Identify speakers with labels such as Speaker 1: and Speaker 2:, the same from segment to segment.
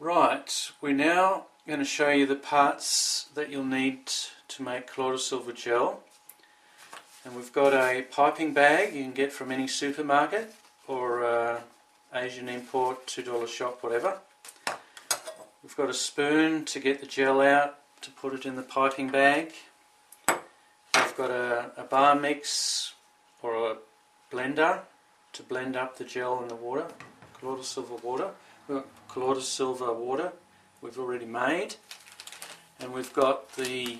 Speaker 1: Right, we're now going to show you the parts that you'll need to make colloidal silver gel. And we've got a piping bag you can get from any supermarket or Asian import, $2 shop, whatever. We've got a spoon to get the gel out, to put it in the piping bag. We've got a bar mix or a blender to blend up the gel in the water, colloidal silver water. We've got colloidal silver water we've already made, and we've got the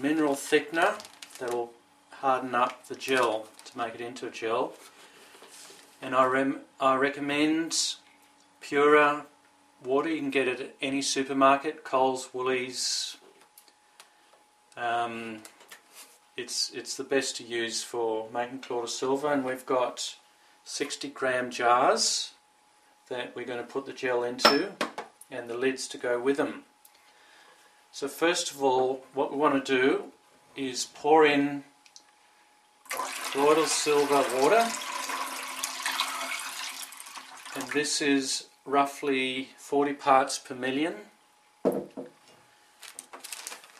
Speaker 1: mineral thickener that will harden up the gel to make it into a gel. And I recommend purer water. You can get it at any supermarket, Coles, Woolies. It's the best to use for making colloidal silver, and we've got 60-gram jars that we're going to put the gel into, and the lids to go with them. So first of all, what we want to do is pour in colloidal silver water, and this is roughly 40 parts per million.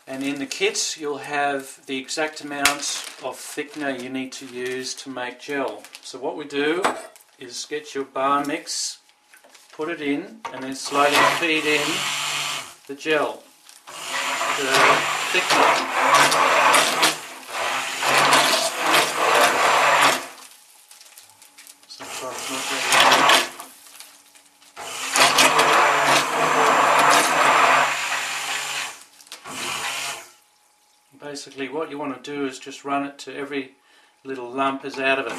Speaker 1: And in the kit you'll have the exact amount of thickener you need to use to make gel. So what we do is get your bar mix, put it in, and then slowly feed in the gel, the thickener. Sometimes not really. Basically what you want to do is just run it to every little lump is out of it.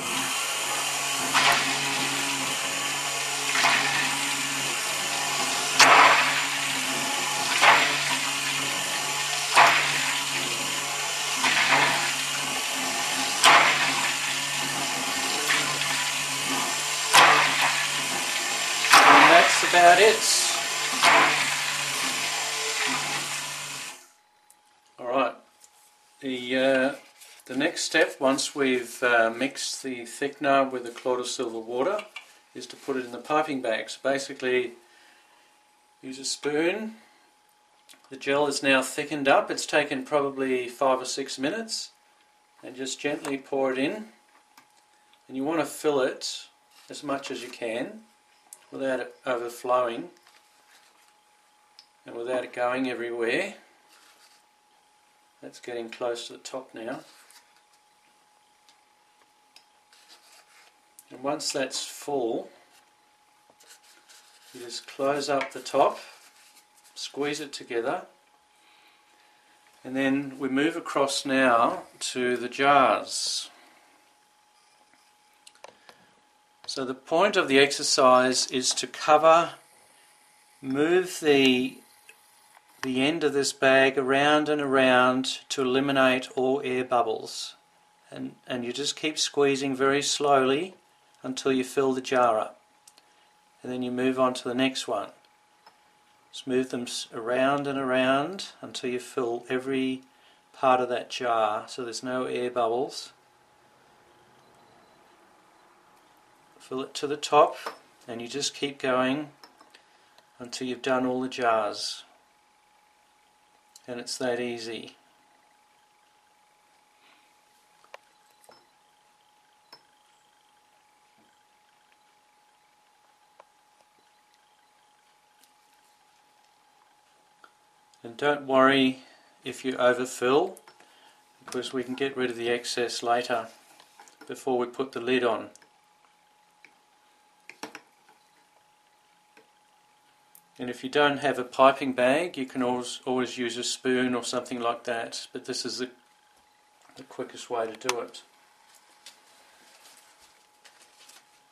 Speaker 1: And that's about it. Alright. The next step, once we've mixed the thickener with the colloidal silver water, is to put it in the piping bag. So basically, use a spoon. The gel is now thickened up. It's taken probably 5 or 6 minutes, and just gently pour it in. And you want to fill it as much as you can without it overflowing and without it going everywhere. That's getting close to the top now. And once that's full, you just close up the top, squeeze it together, and then we move across now to the jars. So the point of the exercise is to move the end of this bag around and around to eliminate all air bubbles, and you just keep squeezing very slowly until you fill the jar up, and then you move on to the next one. Just move them around and around until you fill every part of that jar so there's no air bubbles. Fill it to the top, and you just keep going until you've done all the jars. And it's that easy. And don't worry if you overfill, because we can get rid of the excess later before we put the lid on. And if you don't have a piping bag, you can always use a spoon or something like that, but this is the quickest way to do it.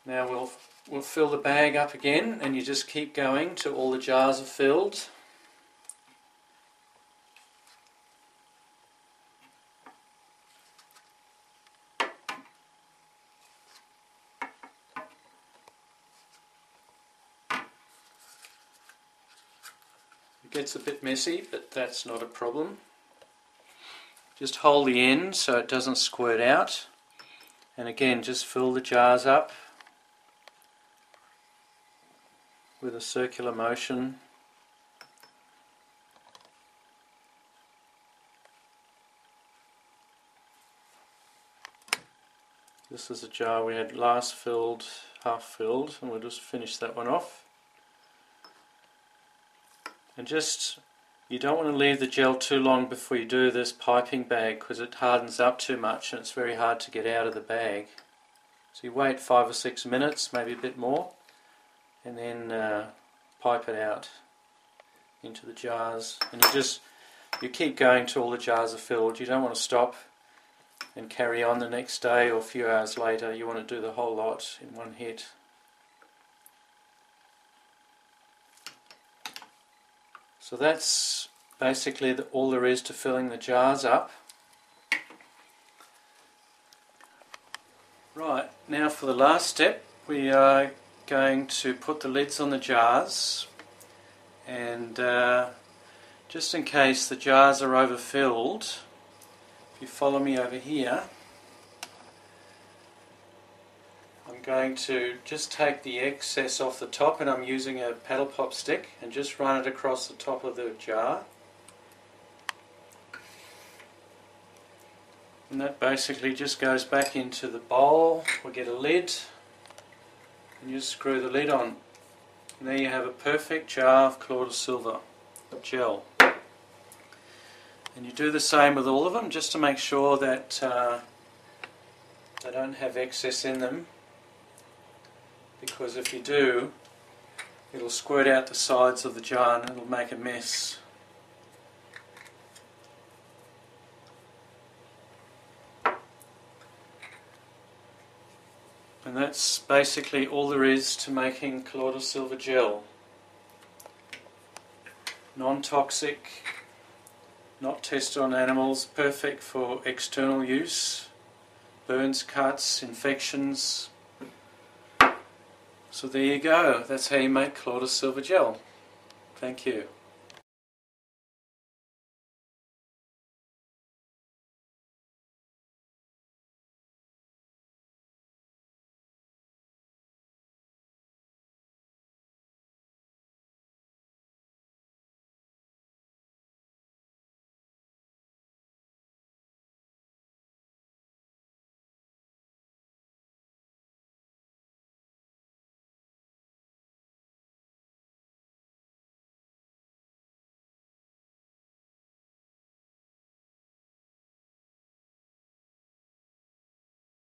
Speaker 1: Now we'll fill the bag up again, and you just keep going till all the jars are filled. It gets a bit messy, but that's not a problem. Just hold the end so it doesn't squirt out, and again just fill the jars up. with a circular motion. This is a jar we had last filled, half filled, and we'll just finish that one off. And just, you don't want to leave the gel too long before you do this piping bag, because it hardens up too much and it's very hard to get out of the bag. So you wait 5 or 6 minutes, maybe a bit more, and then pipe it out into the jars. And you keep going till all the jars are filled. You don't want to stop and carry on the next day or a few hours later. You want to do the whole lot in one hit. So that's basically all there is to filling the jars up. Right, now for the last step, we are going to put the lids on the jars, and just in case the jars are overfilled, if you follow me over here, I'm going to just take the excess off the top, and I'm using a paddle pop stick, and just run it across the top of the jar. And that basically just goes back into the bowl. We get a lid, and you screw the lid on. And there you have a perfect jar of colloidal silver gel. And you do the same with all of them, just to make sure that they don't have excess in them, because if you do, it'll squirt out the sides of the jar and it'll make a mess. And that's basically all there is to making colloidal silver gel. Non-toxic, not tested on animals, perfect for external use, burns, cuts, infections. So there you go, that's how you make colloidal silver gel. Thank you.